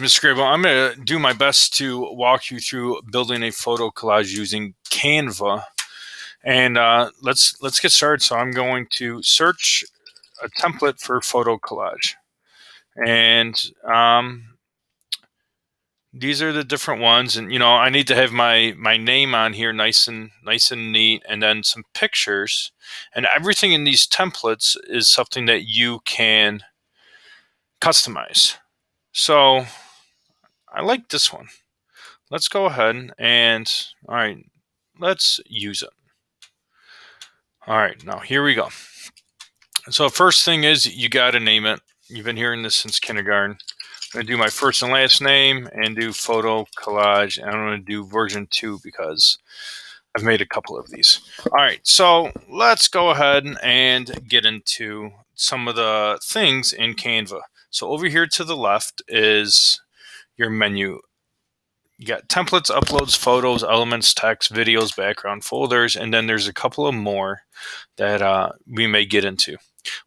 Mr. Grable, I'm going to do my best to walk you through building a photo collage using Canva. And let's get started. So I'm going to search a template for photo collage, and these are the different ones. And I need to have my name on here, nice and neat, and then some pictures. And everything in these templates is something that you can customize. So I like this one. Let's go ahead and, all right, let's use it. All right, now here we go. So first thing is you got to name it. You've been hearing this since kindergarten. I'm going to do my first and last name and do photo collage. And I'm going to do version 2 because I've made a couple of these. All right, so let's go ahead and get into some of the things in Canva. So over here to the left is your menu. You got templates, uploads, photos, elements, text, videos, background, folders, and then there's a couple of more that we may get into.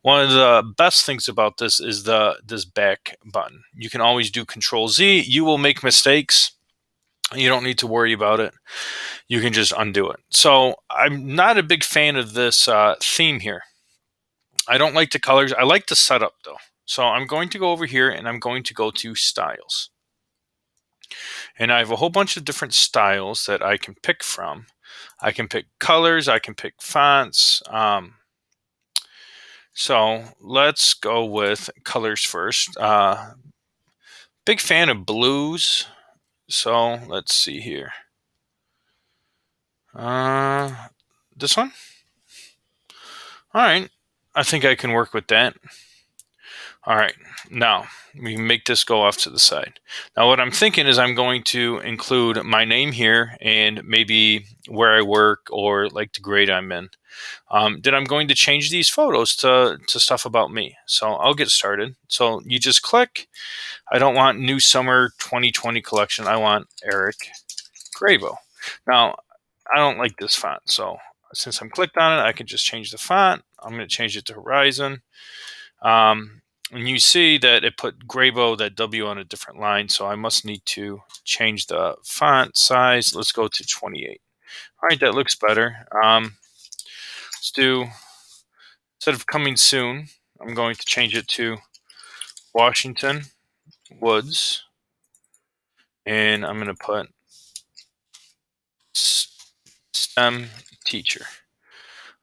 One of the best things about this is this back button. You can always do Control Z. You will make mistakes. You don't need to worry about it. You can just undo it. So I'm not a big fan of this theme here. I don't like the colors. I like the setup though. So I'm going to go over here and I'm going to go to Styles. And I have a whole bunch of different styles that I can pick from. I can pick colors. I can pick fonts. So let's go with colors first. Big fan of blues. So let's see here. This one? All right. I think I can work with that. All right. Now we can make this go off to the side. Now what I'm thinking is I'm going to include my name here and maybe where I work or like the grade I'm in. Then I'm going to change these photos to stuff about me. So I'll get started. So you just click. I don't want new summer 2020 collection. I want Eric Grabo. Now, I don't like this font. So since I'm clicked on it, I can just change the font. I'm going to change it to Horizon. And you see that it put Grabo, that W on a different line. So I must need to change the font size. Let's go to 28. All right, that looks better. Let's do, instead of coming soon, I'm going to change it to Washington Woods. And I'm going to put STEM teacher.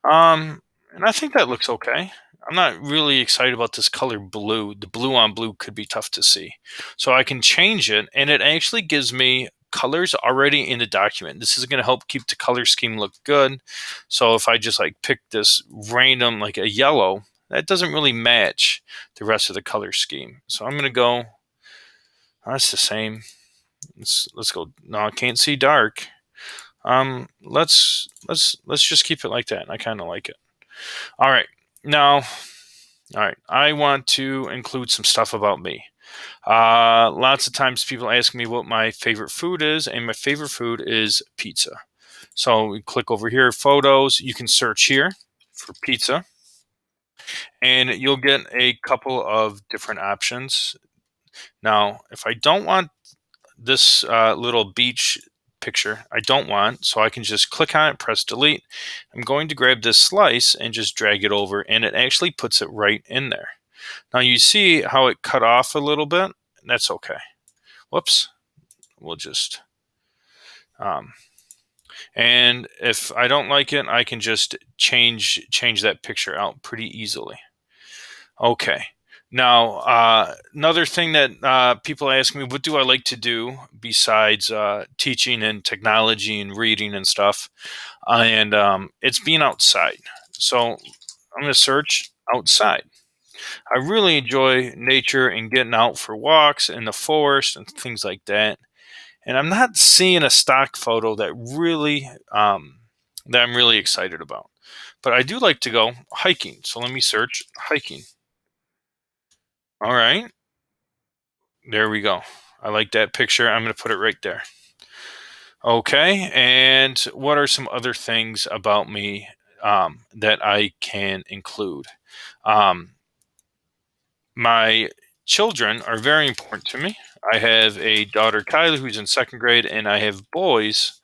And I think that looks okay. I'm not really excited about this color blue. The blue on blue could be tough to see. So I can change it, and it actually gives me colors already in the document. This is going to help keep the color scheme look good. So if I just like pick this random, like a yellow, that doesn't really match the rest of the color scheme. So I'm going to go, that's the same. Let's go. No, I can't see dark. Let's just keep it like that. I kind of like it. All right. Now, all right. I want to include some stuff about me. Lots of times people ask me what my favorite food is, and my favorite food is pizza. So we click over here, photos. You can search here for pizza, and you'll get a couple of different options. Now, if I don't want this little beach picture, I don't want, so I can just click on it, press delete. I'm going to grab this slice and just drag it over, and it actually puts it right in there. Now you see how it cut off a little bit. That's okay. Whoops. We'll just and if I don't like it, I can just change that picture out pretty easily. Okay. Now, another thing that people ask me, what do I like to do besides teaching and technology and reading and stuff? And it's being outside. So I'm going to search outside. I really enjoy nature and getting out for walks in the forest and things like that. And I'm not seeing a stock photo that I'm really excited about. But I do like to go hiking. So let me search hiking. All right. There we go. I like that picture. I'm going to put it right there. Okay. And what are some other things about me that I can include? My children are very important to me. I have a daughter, Kylie, who's in second grade, and I have boys,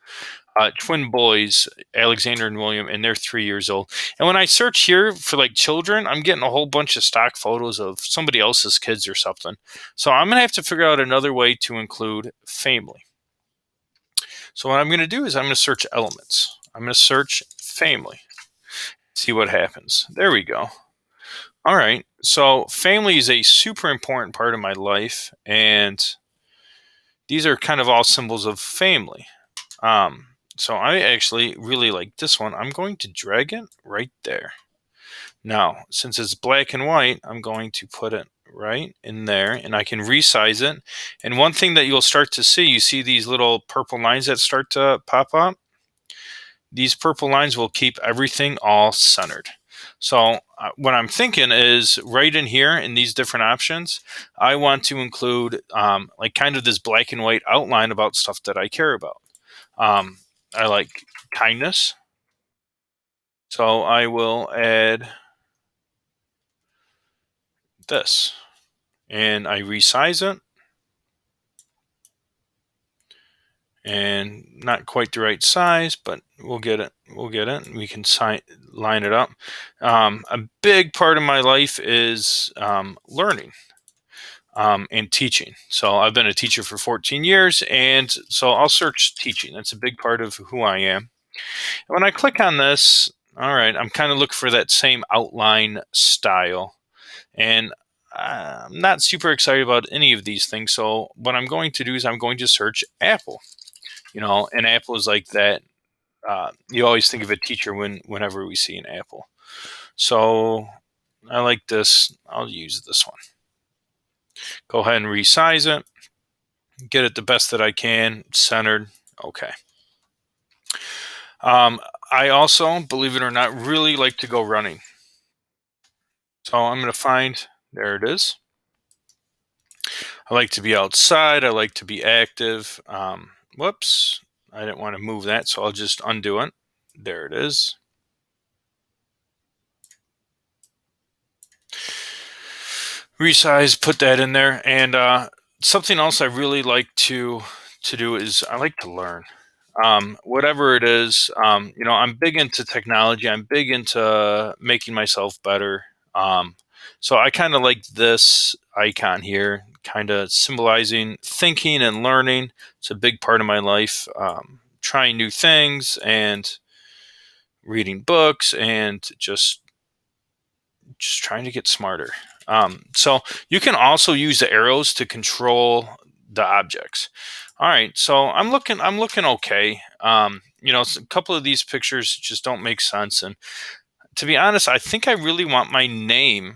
twin boys, Alexander and William, and they're 3 years old. And when I search here for like children, I'm getting a whole bunch of stock photos of somebody else's kids or something. So I'm going to have to figure out another way to include family. So what I'm going to do is I'm going to search elements. I'm going to search family, see what happens. There we go. All right. So family is a super important part of my life, and these are kind of all symbols of family. So I actually really like this one. I'm going to drag it right there. Now, since it's black and white, I'm going to put it right in there, and I can resize it. And one thing that you'll start to see, you see these little purple lines that start to pop up? These purple lines will keep everything all centered. So what I'm thinking is right in here in these different options, I want to include like kind of this black and white outline about stuff that I care about. I like kindness. So I will add this and I resize it, and not quite the right size, but we'll get it. We'll get it. We can line it up. A big part of my life is learning and teaching. So I've been a teacher for 14 years, and so I'll search teaching. That's a big part of who I am. And when I click on this, all right, I'm kind of looking for that same outline style. And I'm not super excited about any of these things. So what I'm going to do is I'm going to search Apple. And Apple is like that. You always think of a teacher whenever we see an apple. So I like this. I'll use this one. Go ahead and resize it. Get it the best that I can. Centered. Okay. I also, believe it or not, really like to go running. So I'm going to find, there it is. I like to be outside. I like to be active. Whoops. I didn't want to move that, so I'll just undo it. There it is. Resize, put that in there. And something else I really like to do is I like to learn. Whatever it is, I'm big into technology. I'm big into making myself better. So I kind of like this icon here, kind of symbolizing thinking and learning. It's a big part of my life. Trying new things and reading books and just trying to get smarter. So you can also use the arrows to control the objects. All right, so I'm looking okay. A couple of these pictures just don't make sense, and to be honest, I think I really want my name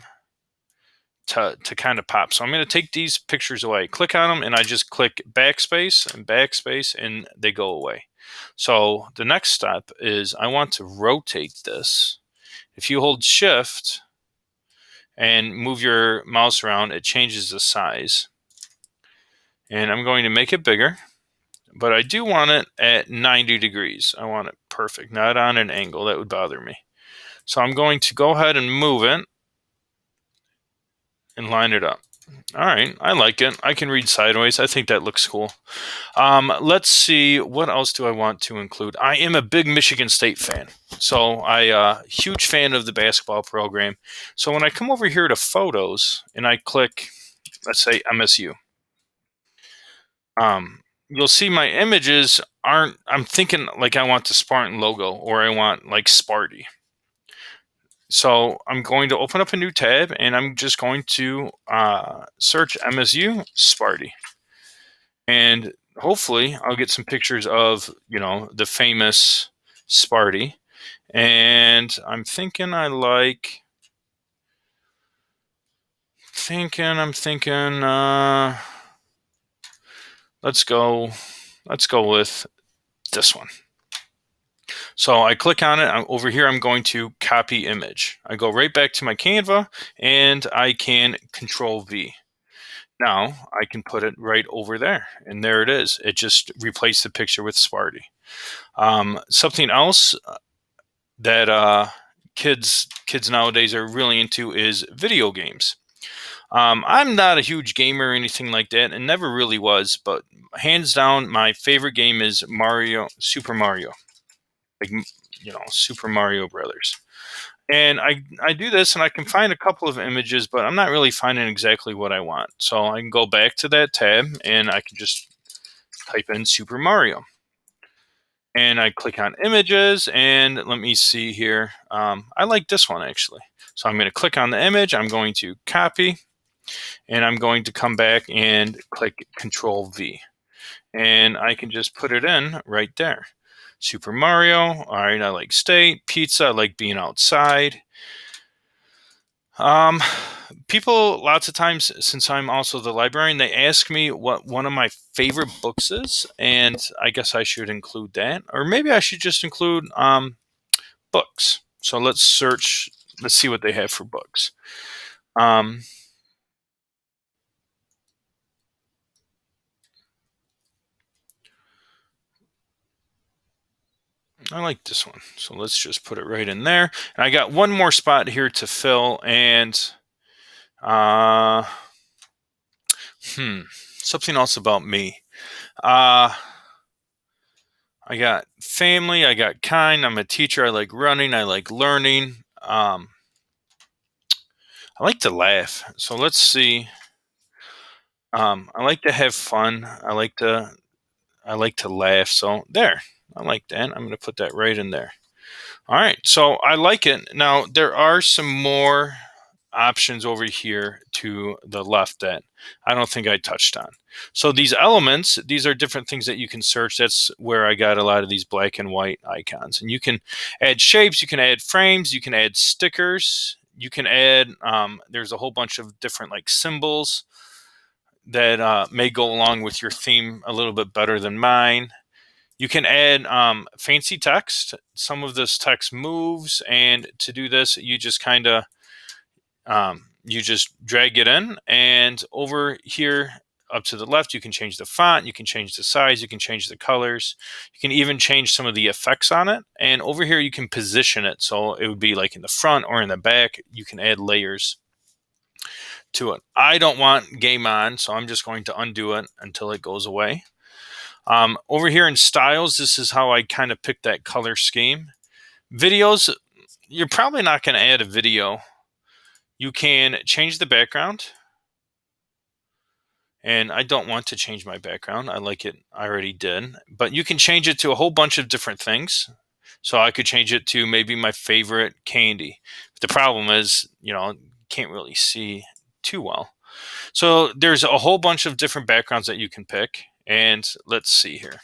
to kind of pop. So I'm going to take these pictures away. Click on them, and I just click backspace, and they go away. So the next step is I want to rotate this. If you hold Shift and move your mouse around, it changes the size. And I'm going to make it bigger, but I do want it at 90 degrees. I want it perfect, not on an angle. That would bother me. So I'm going to go ahead and move it and line it up. All right, I like it. I can read sideways. I think that looks cool. Let's see, what else do I want to include? I am a big Michigan State fan. So I huge fan of the basketball program. So when I come over here to photos and I click, let's say MSU, you'll see my images aren't, I'm thinking like I want the Spartan logo or I want like Sparty. So I'm going to open up a new tab and I'm just going to search MSU Sparty. And hopefully I'll get some pictures of, the famous Sparty. And I'm thinking I'm thinking, let's go with this one. So I click on it. Over here, I'm going to copy image. I go right back to my Canva and I can Control V. Now I can put it right over there, and there it is. It just replaced the picture with Sparty. Something else that kids nowadays are really into is video games. I'm not a huge gamer or anything like that, and never really was. But hands down, my favorite game is Super Mario, like Super Mario Brothers. And I do this, and I can find a couple of images, but I'm not really finding exactly what I want. So I can go back to that tab, and I can just type in Super Mario. And I click on images, and let me see here. I like this one actually. So I'm going to click on the image. I'm going to copy, and I'm going to come back and click Control V. And I can just put it in right there. Super Mario. All right, I like state. Pizza, I like being outside. Um, People lots of times, since I'm also the librarian, they ask me what one of my favorite books is, and I guess I should include that, or maybe I should just include books. So let's search. Let's see what they have for books. Um, I like this one, so let's just put it right in there. And I got one more spot here to fill, and uh, something else about me. Uh, I got family. I got kind. I'm a teacher. I like running. I like learning. I like to laugh. So let's see. I like to have fun. I like to laugh. So there. I like that. I'm going to put that right in there. All right. So I like it. Now there are some more options over here to the left that I don't think I touched on. So these elements, these are different things that you can search. That's where I got a lot of these black and white icons. And you can add shapes, you can add frames, you can add stickers, you can add, there's a whole bunch of different like symbols that may go along with your theme a little bit better than mine. You can add fancy text. Some of this text moves, and to do this, you just kind of you just drag it in, and over here up to the left, you can change the font, you can change the size, you can change the colors, you can even change some of the effects on it. And over here, you can position it so it would be like in the front or in the back. You can add layers to it. I don't want game on, so I'm just going to undo it until it goes away. Over here in styles, this is how I kind of pick that color scheme. Videos, you're probably not going to add a video. You can change the background, and I don't want to change my background. I like it. I already did, but you can change it to a whole bunch of different things. So I could change it to maybe my favorite candy. But the problem is, can't really see too well. So there's a whole bunch of different backgrounds that you can pick. And let's see here.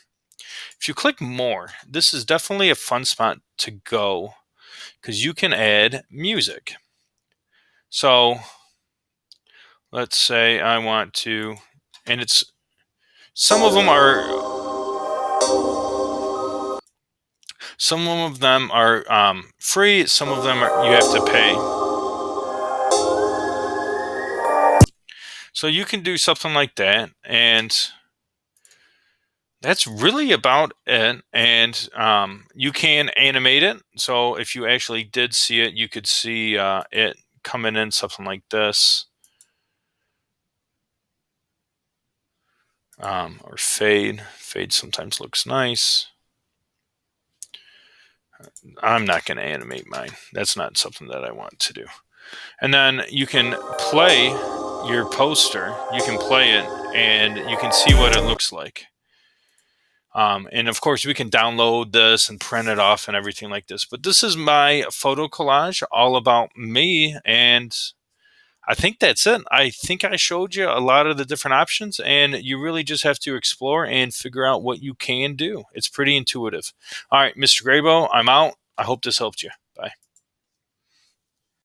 If you click more, this is definitely a fun spot to go because you can add music. So let's say I want to, and it's some of them are free. Some of them you have to pay. So you can do something like that, and that's really about it. And you can animate it. So if you actually did see it, you could see it coming in something like this. Or fade. Fade sometimes looks nice. I'm not going to animate mine. That's not something that I want to do. And then you can play your poster. You can play it, and you can see what it looks like. And of course, we can download this and print it off and everything like this. But this is my photo collage, all about me. And I think that's it. I think I showed you a lot of the different options, and you really just have to explore and figure out what you can do. It's pretty intuitive. All right, Mr. Graybo, I'm out. I hope this helped you. Bye.